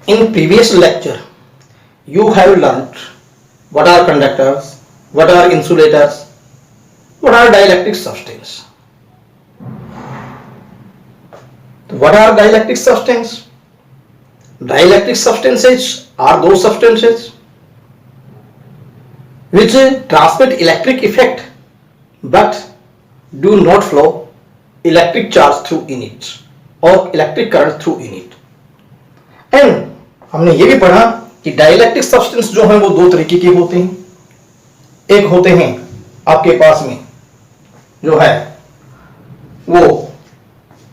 In previous lecture, you have learnt what are conductors, what are insulators, what are dielectric substance. What are dielectric substance? Dielectric substances are those substances which transmit electric effect but do not flow electric charge through in it or electric current through in it. And हमने ये भी पढ़ा कि dielectric substance जो है वो दो तरीके के होते हैं। एक होते हैं आपके पास में जो है वो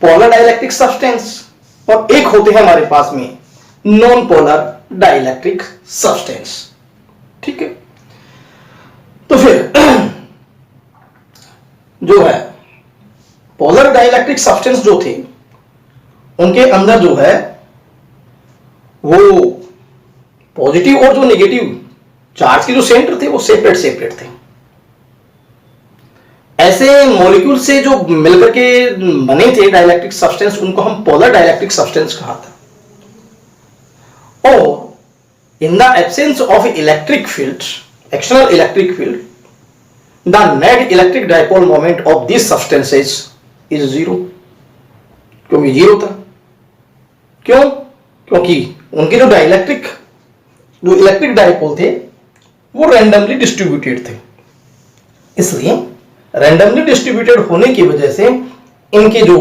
पोलर डाइलेक्ट्रिक सब्सटेंस और एक होते हैं हमारे पास में नॉन पोलर डाइलेक्ट्रिक सब्सटेंस। ठीक है, तो फिर जो है पोलर डाइलेक्ट्रिक सब्सटेंस जो थे उनके अंदर जो है वो पॉजिटिव और जो नेगेटिव चार्ज के जो सेंटर थे वो सेपरेट सेपरेट थे। ऐसे मॉलिक्यूल से जो मिलकर के बने थे डाइलेक्ट्रिक सब्सटेंस उनको हम पोलर डाइलेक्ट्रिक सब्सटेंस कहा था। और इन the absence of electric field, external electric field, the net electric dipole moment of this substances is zero, क्योंकि जीरो था। क्यों? क्योंकि उनके जो इलेक्ट्रिक डाइपोल थे वो रैंडमली डिस्ट्रीब्यूटेड थे। इसलिए रैंडमली डिस्ट्रीब्यूटेड होने की वजह से इनके जो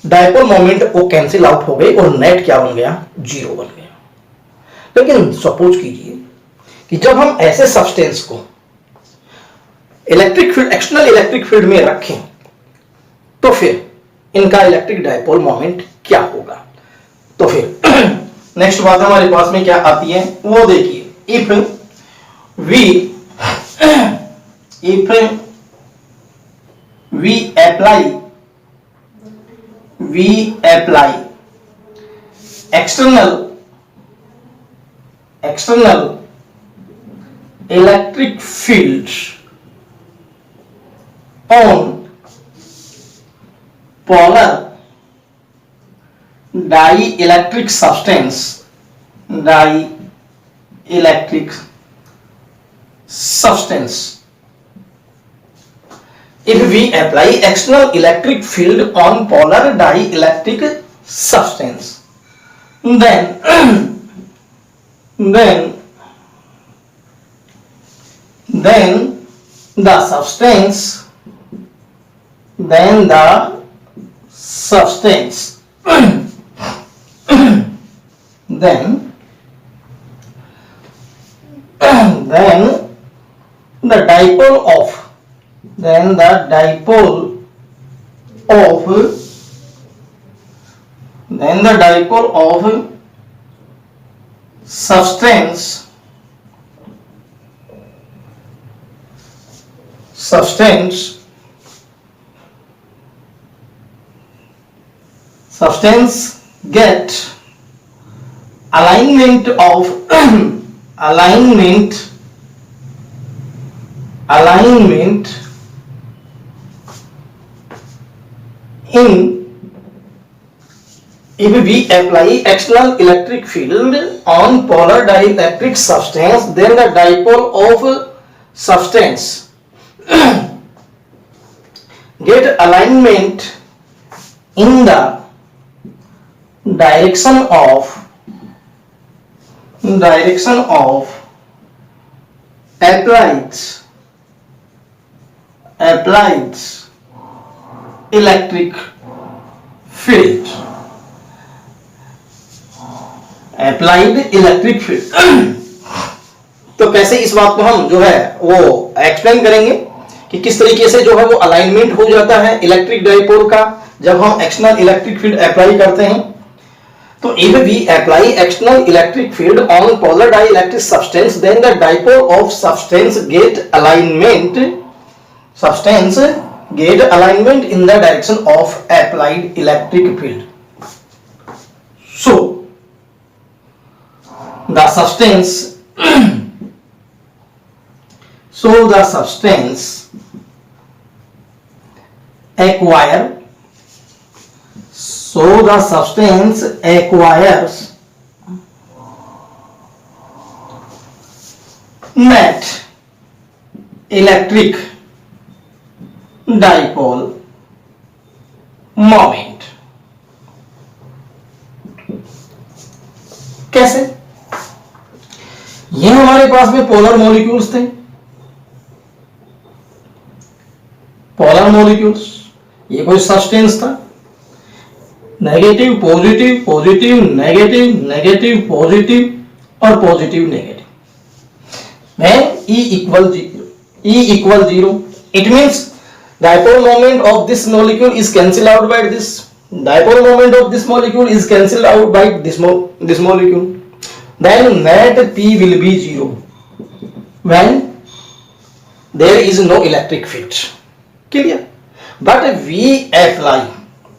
डाइपोल मोमेंट वो कैंसिल आउट हो गए और नेट क्या बन गया? जीरो बन गया। लेकिन सपोज कीजिए कि जब हम ऐसे सब्सटेंस को electric field, external electric field में रखें तो फिर इनका इलेक्ट्रिक डाइपोल मोमेंट क्या होगा? तो फिर नेक्स्ट बात हमारे पास में क्या आती है वो देखिए। If we apply external electric field on polar dielectric substance, if we apply external electric field on polar dielectric substance, then the substance then the dipole of substance get alignment in, if we apply external electric field on polar dielectric substance, then the dipole of substance get alignment in the direction of applied electric field. Applied electric field. तो कैसे इस बात को हम जो है वो explain करेंगे कि किस तरीके से जो है वो अलाइनमेंट हो जाता है इलेक्ट्रिक डाइपोल का जब हम एक्सटर्नल इलेक्ट्रिक फील्ड अप्लाई करते हैं। तो if we apply external electric field on polar dielectric substance, then the dipole of substance get alignment in the direction of applied electric field. So the substance acquires net electric dipole moment. कैसे? ये हमारे पास में polar molecules थे, polar molecules, ये कोई substance था, negative positive positive negative negative positive और positive negative. When E equal 0, it means dipole moment of this molecule is cancelled out by this. Dipole moment of this molecule is cancelled out by this molecule. Then net P will be 0 when there is no electric field. Clear? But we apply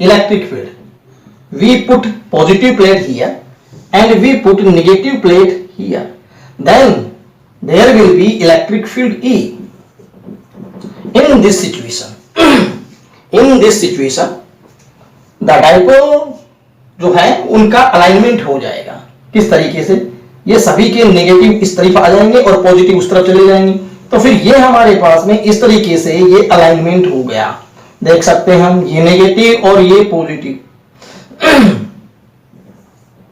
electric field. We put positive plate here and we put negative plate here. Then there will be electric field E. In this situation, the dipole जो है उनका alignment हो जाएगा. किस तरीके से? ये सभी के नेगेटिव इस तरफ आ जाएंगे और पॉजिटिव उस तरफ चले जाएंगे. तो फिर ये हमारे पास में इस तरीके से ये अलाइनमेंट हो गया. देख सकते हैं हम, ये नेगेटिव और ये पॉजिटिव,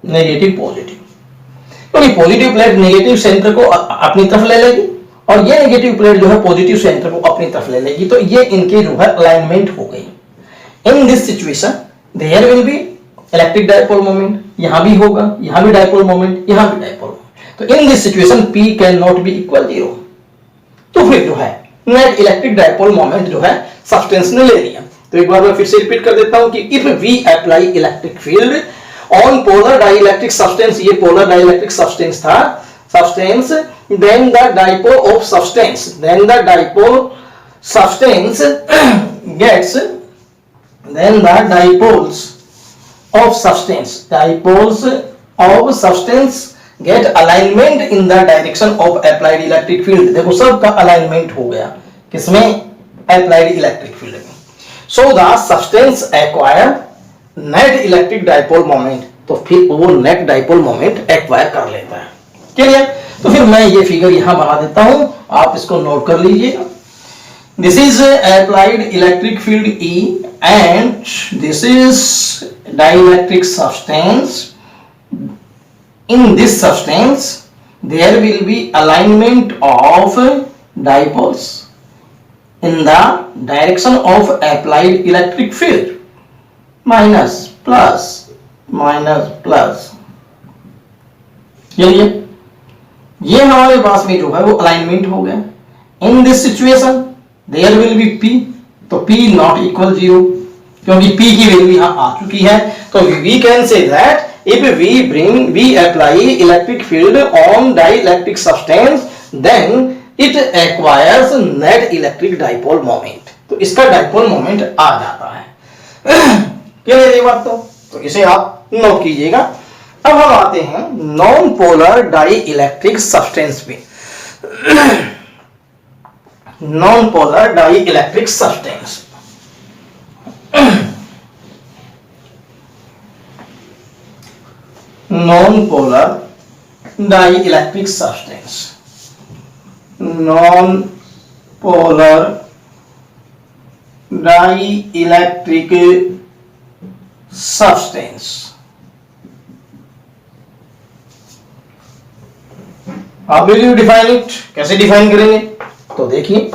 नेगेटिव पॉजिटिव, क्योंकि पॉजिटिव प्लेट नेगेटिव सेंटर को अपनी तरफ ले लेगी और ये नेगेटिव प्लेट जो है पॉजिटिव सेंटर को अपनी तरफ ले लेगी. तो ये इनके जो है अलाइनमेंट हो गई. In this situation there will be electric dipole moment. यहां भी होगा, यहां भी डायपोल मोमेंट, यहां भी डायपोल मोमेंट. तो इन this situation P can not be equal 0. तो फिर जो है नेट इलेक्ट्रिक डायपोल मोमेंट जो है सब्सटेंस ने ले लिया. तो एक बार मैं फिर से रिपीट कर देता हूं कि if we apply electric field on polar dielectric substance, ये पोलर डाइइलेक्ट्रिक सब्सटेंस था, substance, then the dipole of substance, then the dipole substance gets, then the dipoles of substance get alignment in the direction of applied electric field. देखो सबका alignment हो गया किसमें? applied electric field में. So the substance acquire net electric dipole moment. तो फिर वो net dipole moment acquire कर लेता है. क्लियर? तो फिर मैं ये फिगर यहां बना देता हूं, आप इसको नोट कर लीजिएगा. This is applied electric field E and this is dielectric substance. In this substance there will be alignment of dipoles in the direction of applied electric field. Minus plus minus plus. ये हमारे पास में जो है वो alignment हो गया. In this situation there will be P. तो P नॉट इक्वल 0 क्योंकि P की वैल्यू यहां आ चुकी है. तो we can say that if we apply electric field on dielectric substance then it acquires net electric dipole moment. तो इसका dipole moment आ जाता है. क्लियर ये बात? तो इसे आप नोट कीजिएगा. अब हम आते हैं non polar dielectric substance पे. Non polar dielectric substance, non polar dielectric substance, non polar dielectric substance. How will you define it? कैसे डिफाइन करेंगे? तो देखिए,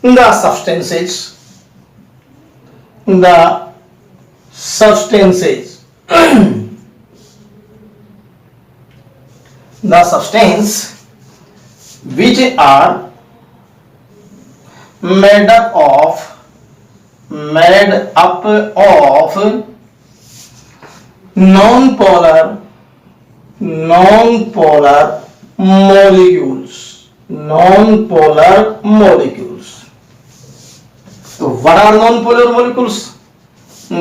the substances the substance which are made up of non-polar molecules. So what are non-polar molecules? The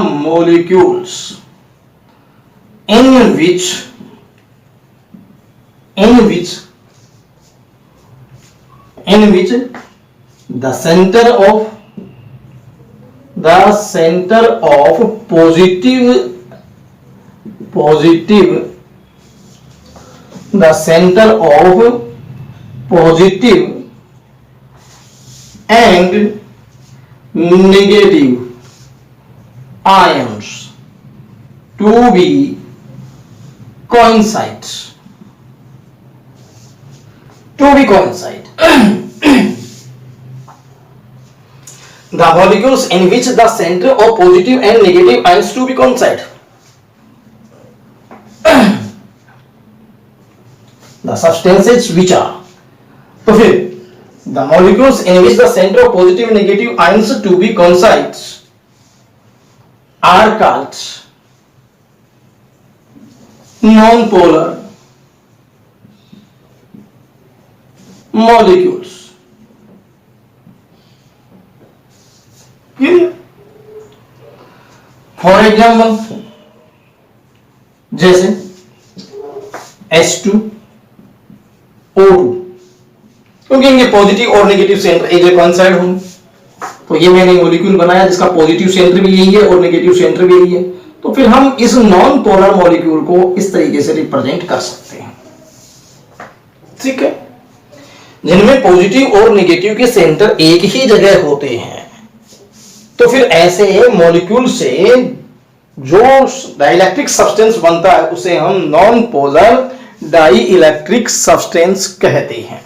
molecules in which the center positive the center of positive and negative ions to be coincide. The molecules in which the center of positive and negative ions to be coincide. The substances which are, तो फिर the molecules in which the center of positive and negative ions to be coincides are called non-polar molecules. For example जैसे H2O2, क्योंकि इनके positive और negative centre एक जगह coincide होंगे, तो ये मैंने मॉलिक्यूल बनाया जिसका पॉजिटिव सेंटर भी यही है और नेगेटिव सेंटर भी यही है, तो फिर हम इस नॉन पोलर मॉलिक्यूल को इस तरीके से रिप्रेजेंट कर सकते हैं. ठीक है, जिनमें पॉजिटिव और नेगेटिव के सेंटर एक ही जगह होते हैं, तो फिर ऐसे मॉलिक्यूल से जो डाइइलेक्ट्रिक सब्सटेंस बनता है उसे हम non polar dielectric substance कहते हैं.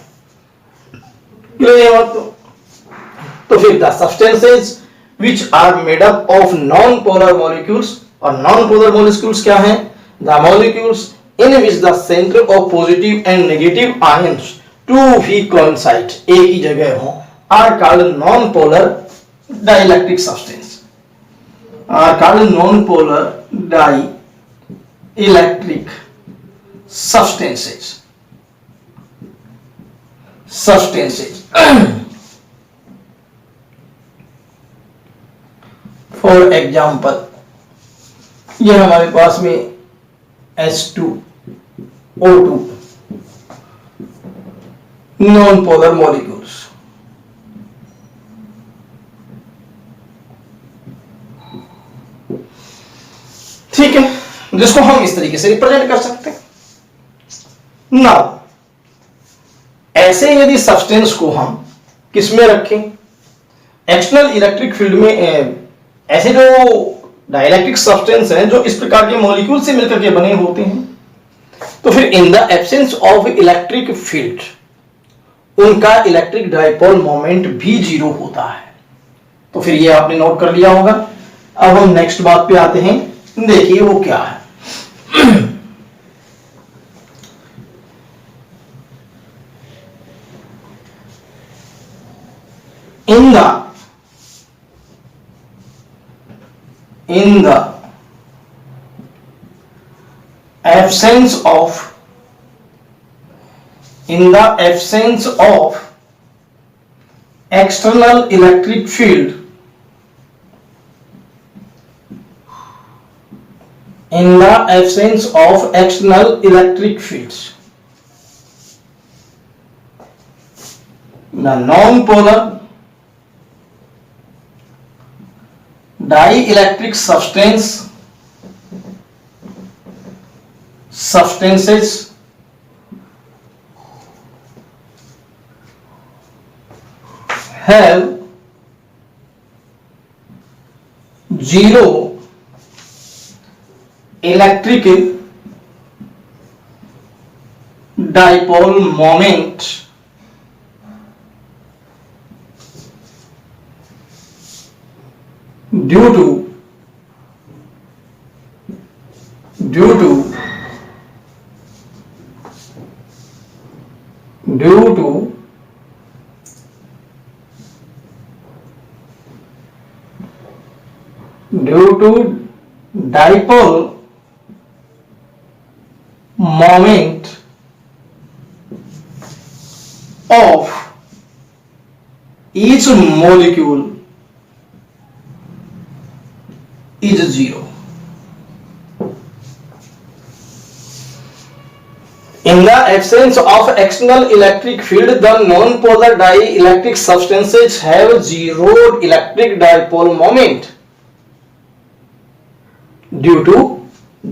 तो फिर the substances which are made up of non polar molecules, और नॉन पोलर मॉलिक्यूल्स क्या हैं? The molecules in which the centre of positive and negative ions to be coincide, एक ही जगह हो, are called non polar dielectric substance, are called non-polar dielectric substances. For example, ये हमारे पास में H2O2 non-polar molecules. ठीक है, जिसको हम इस तरीके से रिप्रेजेंट कर सकते हैं. नाउ ऐसे यदि सब्सटेंस को हम किस में रखें? एक्सटर्नल इलेक्ट्रिक फील्ड में. ऐसे जो डाइइलेक्ट्रिक सब्सटेंस हैं जो इस प्रकार के मॉलिक्यूल से मिलकर के बने होते हैं, तो फिर इन the absence of electric field उनका इलेक्ट्रिक डाइपोल मोमेंट भी जीरो होता है. तो फिर ये आपने नोट कर लिया होगा. अब हम नेक्स्ट बात पे आते हैं. देखिए वो क्या है. in the absence of external electric field, in the absence of external electric fields, the non-polar dielectric substances have zero electric dipole moment due to dipole moment of each molecule is zero. In the absence of external electric field, the non-polar dielectric substances have zero electric dipole moment due to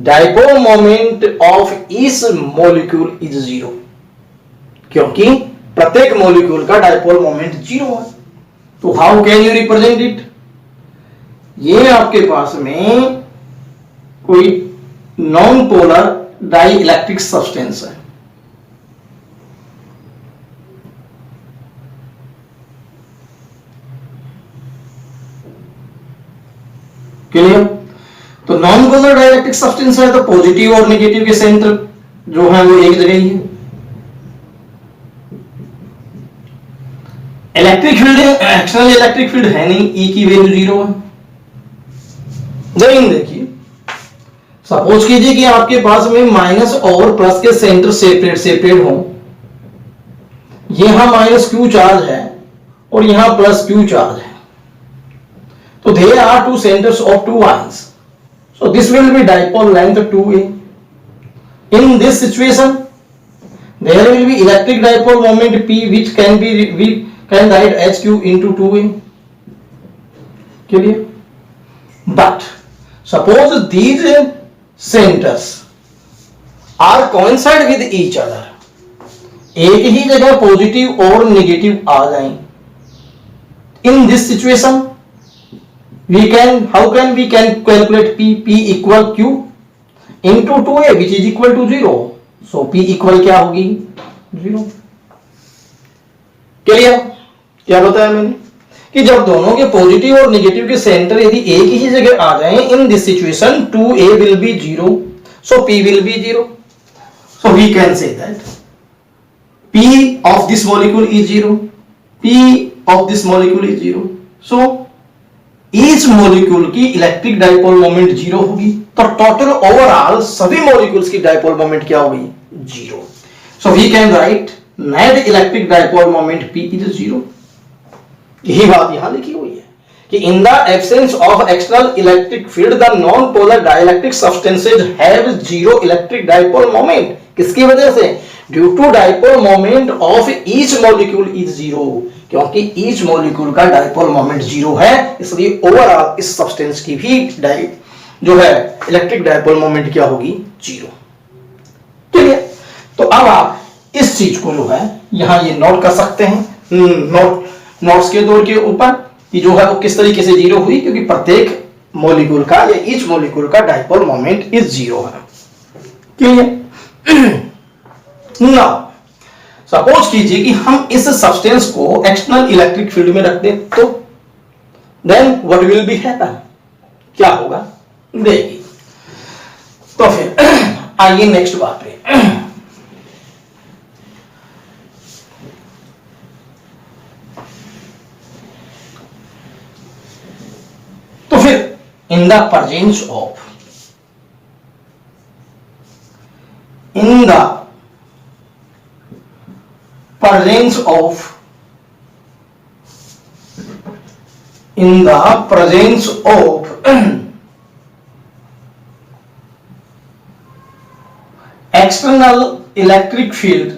dipole moment of each molecule is zero, क्योंकि प्रत्येक molecule का dipole moment zero है। तो how can you represent it? ये आपके पास में कोई non polar dielectric substance है। क्लियर? तो नॉन पोलर डाइलेक्ट्रिक सब्सटेंस है तो पॉजिटिव और नेगेटिव के सेंटर जो है वो एक जगह ही है। Electric field external electric field है नहीं, ई की वैल्यू जीरो है। लेकिन देखिए, सपोज कीजिए कि आपके पास में माइनस और प्लस के सेंटर सेपरेट हो, यहां माइनस क्यू चार्ज है और यहां प्लस क्यू चार्ज है, तो there are two centers of two ions, so this will be dipole length 2a. In this situation there will be electric dipole moment p, which we can write hq into 2a. Clear? But suppose these centers are coincide with each other, एक ही जगह positive और negative आ जाएं, in this situation how can we calculate p equal q into 2a, which is equal to 0. so p equal क्या होगी? 0. Clear? क्या बताया मैंने कि जब दोनों के पॉजिटिव और नेगेटिव के सेंटर यदि एक ही जगह आ जाएं, इन this situation 2a will be 0, so p will be 0. so we can say that p of this molecule is 0, p of this molecule is 0. so each molecule की इलेक्ट्रिक डाइपोल मोमेंट जीरो होगी, तो total overall सभी molecules की dipole moment क्या होगी? Zero. So we can write net electric dipole moment P is zero. यही बात यहां लिखी हुई है कि in the absence of external electric field the non polar dielectric substances have zero electric dipole moment. किसकी वजह से? Due to dipole moment of each molecule is zero, क्योंकि ईच मॉलिक्यूल का डाइपोल मोमेंट जीरो है, इसलिए overall इस substance की भी जो है इलेक्ट्रिक डाइपोल मोमेंट क्या होगी? जीरो. ठीक है? तो अब आप इस चीज को जो है यहां ये नोट कर सकते हैं, नोट्स के तौर के ऊपर कि जो है वो किस तरीके से जीरो हुई, क्योंकि प्रत्येक मॉलिक्यूल का या ईच मॉलिक्यूल का डाइपोल मोमेंट इज जीरो है. क्लियर? नाउ सपोज कीजिए कि हम इस सब्सटेंस को एक्सटर्नल इलेक्ट्रिक फील्ड में रख दें, तो then what will be happen? क्या होगा? देखिए, तो फिर आइए नेक्स्ट बात पे. तो फिर इन the presence of presence of external electric field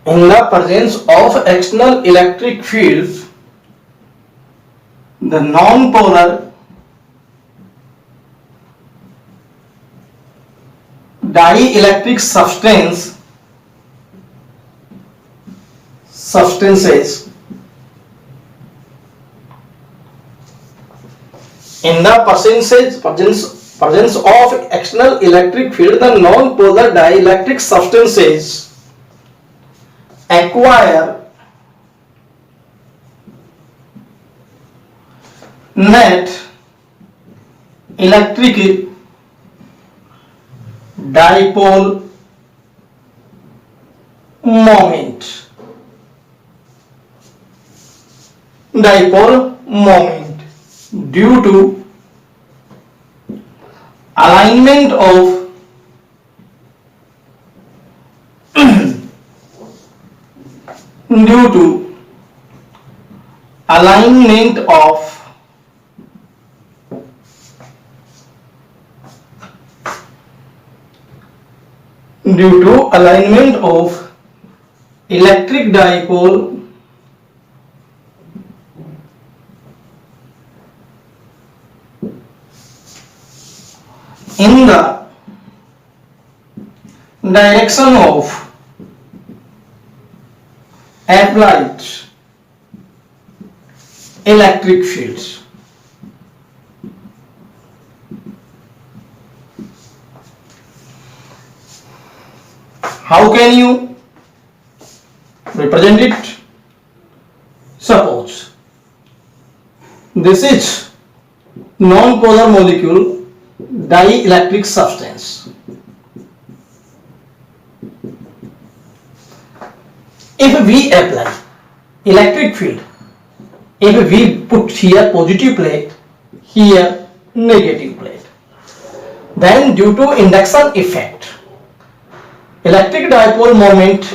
in the presence of external electric field the non-polar dielectric substances in the presence of external electric field the non-polar dielectric substances acquire net electric dipole moment due to alignment of due to alignment of electric dipole in the direction of applied electric fields. How can you represent it? Suppose this is non-polar molecule dielectric substance. If we apply electric field, if we put here positive plate, here negative plate, then due to induction effect electric dipole moment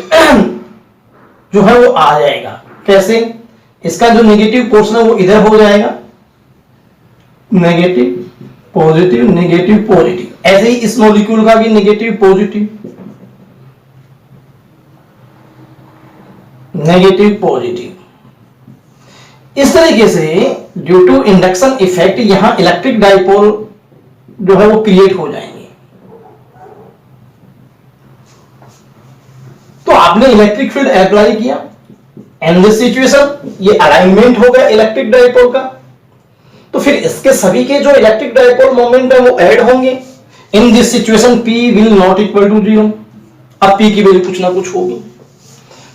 जो है वो आ जाएगा। कैसे? इसका जो negative portion है वो इधर हो जाएगा, नेगेटिव पॉजिटिव नेगेटिव पॉजिटिव, ऐसे ही इस मॉलिक्यूल का भी नेगेटिव पॉजिटिव नेगेटिव पॉजिटिव। इस तरीके से ड्यू टू इंडक्शन इफेक्ट यहां इलेक्ट्रिक डायपोल जो है वो क्रिएट हो जाएंगे। तो आपने इलेक्ट्रिक फील्ड अप्लाई किया, इन दिस सिचुएशन ये अलाइनमेंट हो गया इलेक्ट्रिक डायपोल का, तो फिर इसके सभी के जो इलेक्ट्रिक डायपोल मोमेंट है वो ऐड होंगे। In this situation P will not equal to 0। अब P की वैल्यू कुछ ना कुछ होगी।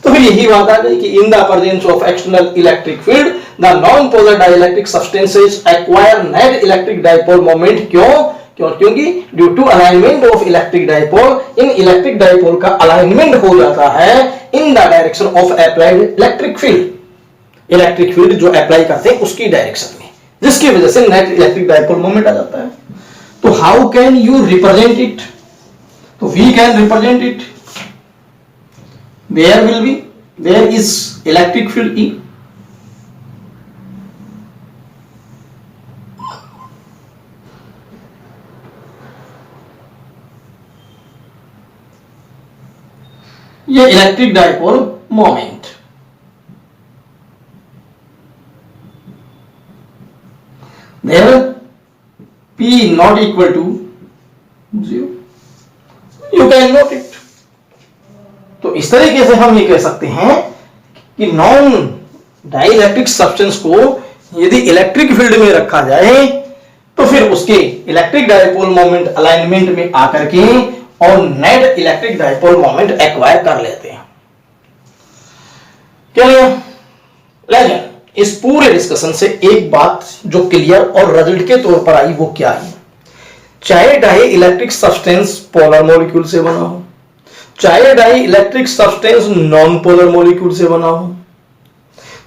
तो फिर यही बात आ गई कि in the presence of external electric field the non polar dielectric substances acquire net electric dipole moment. क्योंकि due to alignment of electric dipole, इन इलेक्ट्रिक डायपोल का अलाइनमेंट हो जाता है in the direction of applied electric field. Electric field जो apply करते हैं उसकी डायरेक्शन में, जिसकी वजह से नेट इलेक्ट्रिक डायपोल मोमेंट आ जाता है। तो how can you represent it? तो we can represent it, there is electric field E, ये electric dipole moment, there P not equal to 0, you can note it। तो इस तरीके से हम ये कह सकते हैं कि नॉन डाइलेक्ट्रिक सब्सटेंस को यदि इलेक्ट्रिक फील्ड में रखा जाए तो फिर उसके इलेक्ट्रिक डायपोल मोमेंट अलाइनमेंट में आकर के और net electric dipole moment acquire कर लेते हैं। लेकिन इस पूरे डिस्कशन से एक बात जो क्लियर और रिजल्ट के तौर पर आई वो क्या है? चाहे dielectric substance polar molecule से बना हो, चाहे dielectric substance non polar molecule से बना हो,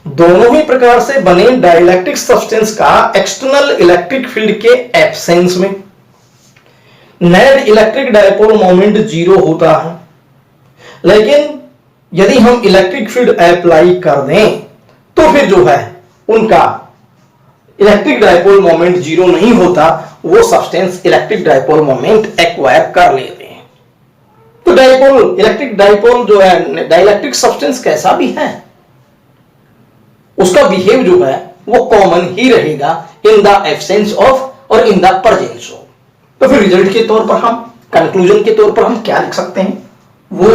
दोनों ही प्रकार से बने डाइलेक्ट्रिक सब्सटेंस का एक्सटर्नल इलेक्ट्रिक फील्ड के एब्सेंस में नेट इलेक्ट्रिक डायपोल मोमेंट 0 होता है। लेकिन यदि हम इलेक्ट्रिक फील्ड अप्लाई कर दें तो फिर जो है उनका इलेक्ट्रिक डायपोल मोमेंट 0 नहीं होता, वो substance electric dipole moment acquire कर लेते हैं। तो डायपोल इलेक्ट्रिक डायपोल जो है डाइलेक्ट्रिक सब्सटेंस कैसा भी है उसका बिहेव जो है वो कॉमन ही रहेगा इन द एब्सेंस ऑफ और इन द प्रेजेंस ऑफ। तो फिर रिजल्ट के तौर पर हम कंक्लूजन के तौर पर हम क्या लिख सकते हैं वो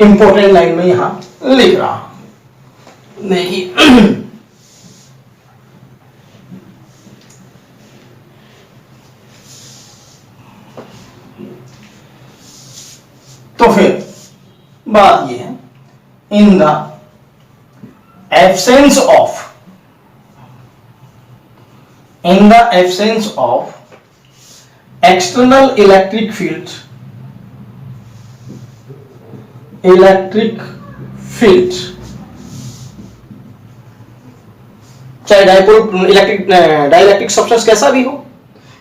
इंपॉर्टेंट लाइन में यहां लिख रहा हूं। देखिए तो फिर बात यह है in the absence of external electric field चाहे डायपोल डाइलेक्ट्रिक सब्सटेंस कैसा भी हो,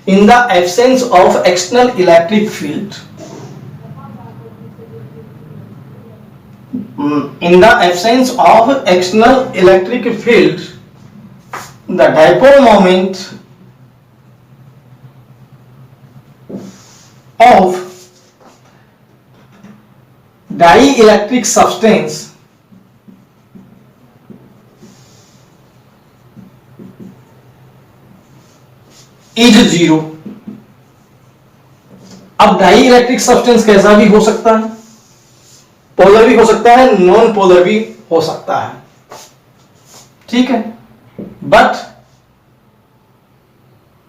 इन the absence of external electric field, in the absence of external electric field, the dipole moment of dielectric substance is 0। अब डाई इलेक्ट्रिक सब्सटेंस कैसा भी हो सकता है, पोलर भी हो सकता है, नॉन पोलर भी हो सकता है, ठीक है। बट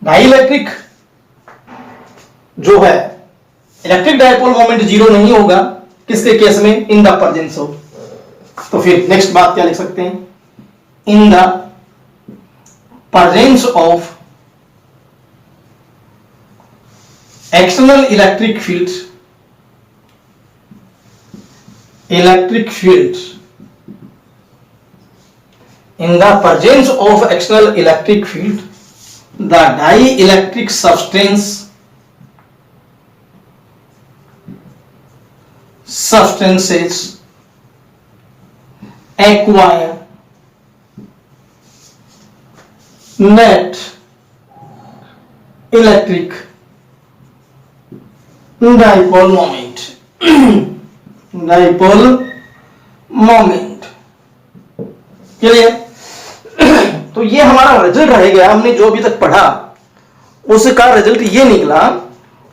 डाई इलेक्ट्रिक जो है, इलेक्ट्रिक डायपोल मोमेंट जीरो नहीं होगा किसके केस में, इन द प्रेजेंस ऑफ। तो फिर नेक्स्ट बात क्या लिख सकते हैं, इन the presence of external electric field, electric field, in the presence of external electric field, the dielectric substances acquire net electric dipole moment dipole moment। Clear. तो ये हमारा रिजल्ट रह गया, हमने जो अभी तक पढ़ा उसका रिजल्ट ये निकला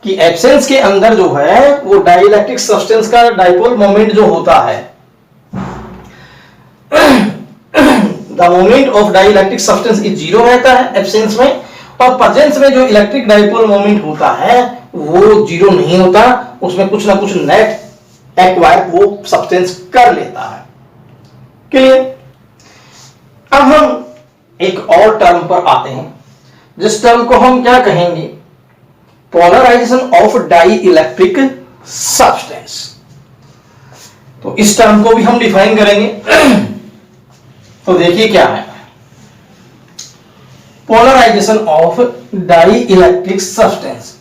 कि एब्सेंस के अंदर जो है वो डाइलेक्ट्रिक सब्सटेंस का डाइपोल मोमेंट जो होता है, the moment of dielectric substance is zero रहता है एब्सेंस में, और प्रेजेंस में जो इलेक्ट्रिक डाइपोल मोमेंट होता है वो जीरो नहीं होता, उसमें कुछ ना कुछ नेट एक्वायर वो सब्सटेंस कर लेता है। क्लियर। अब हम एक और टर्म पर आते हैं, जिस टर्म को हम क्या कहेंगे, polarisation of dielectric substance. तो इस टर्म को भी हम डिफाइन करेंगे। तो देखिए क्या है, polarization of dielectric substance.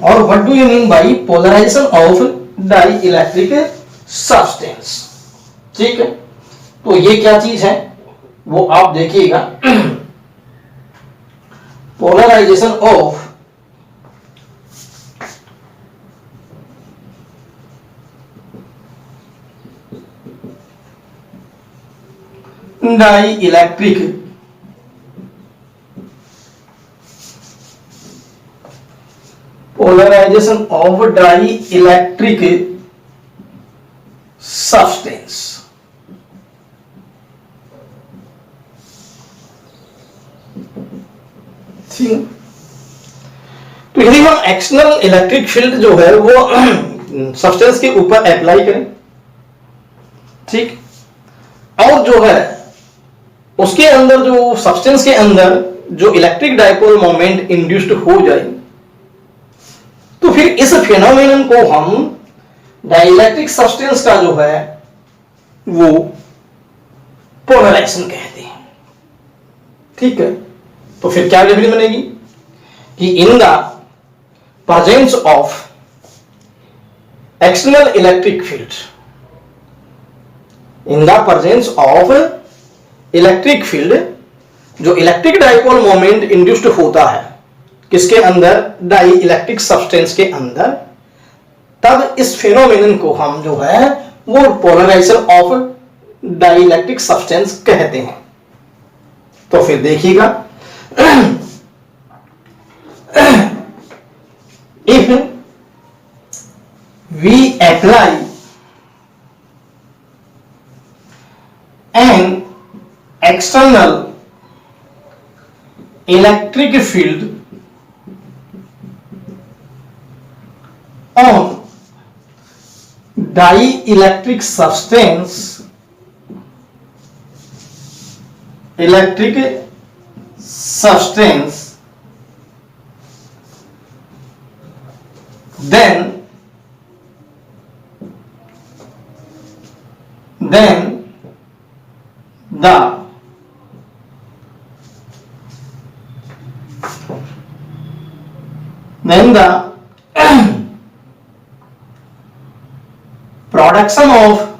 और what do you mean by polarization of dielectric substance, ठीक है। तो ये क्या चीज है वो आप देखिएगा, polarisation of dielectric polarisation of dielectric substance. तो यदि हम एक्सटर्नल इलेक्ट्रिक फील्ड जो है वो सब्सटेंस के ऊपर अप्लाई करें, ठीक, और जो है उसके अंदर जो सब्सटेंस के अंदर जो इलेक्ट्रिक डाइपोल मोमेंट इंड्यूस्ड हो जाए, तो फिर इस फेनोमेनन को हम डाइलेक्ट्रिक सब्सटेंस का जो है वो पोलराइजेशन कहते हैं, ठीक है। तो फिर क्या डेफिनेशन बनेगी कि in the presence of external electric field, in the presence of electric field, जो इलेक्ट्रिक डाइपोल मोमेंट इंड्यूस्ड होता है किसके अंदर, डाई इलेक्ट्रिक सब्सटेंस के अंदर, तब इस फेनोमेनन को हम जो है वो polarisation of dielectric substance कहते हैं। तो फिर देखिएगा, if we apply an external electric field on dielectric substance, electric substance, then the production of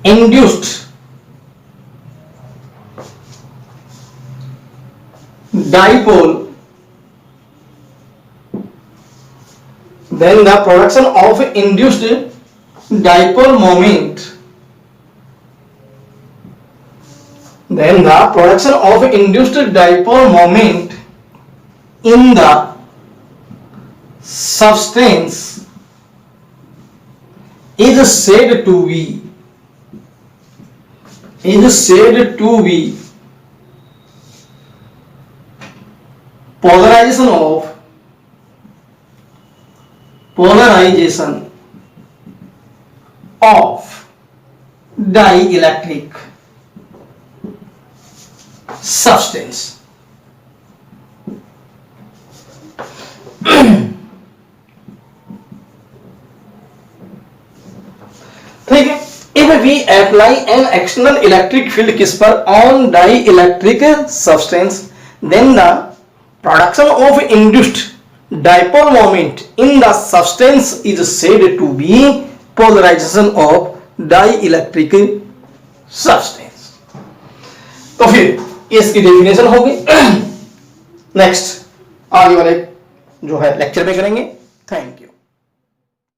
induced dipole, then the production of induced dipole moment, then the production of induced dipole moment in the substance is said to be polarization of dielectric substance. ठीक है, if we apply an external electric field किस पर, on dielectric substance, then the production of induced dipole moment in the substance is said to be polarization of dielectric substance. तो फिर इसकी definition होगी next आगे वाले जो है लेक्चर में करेंगे. Thank you.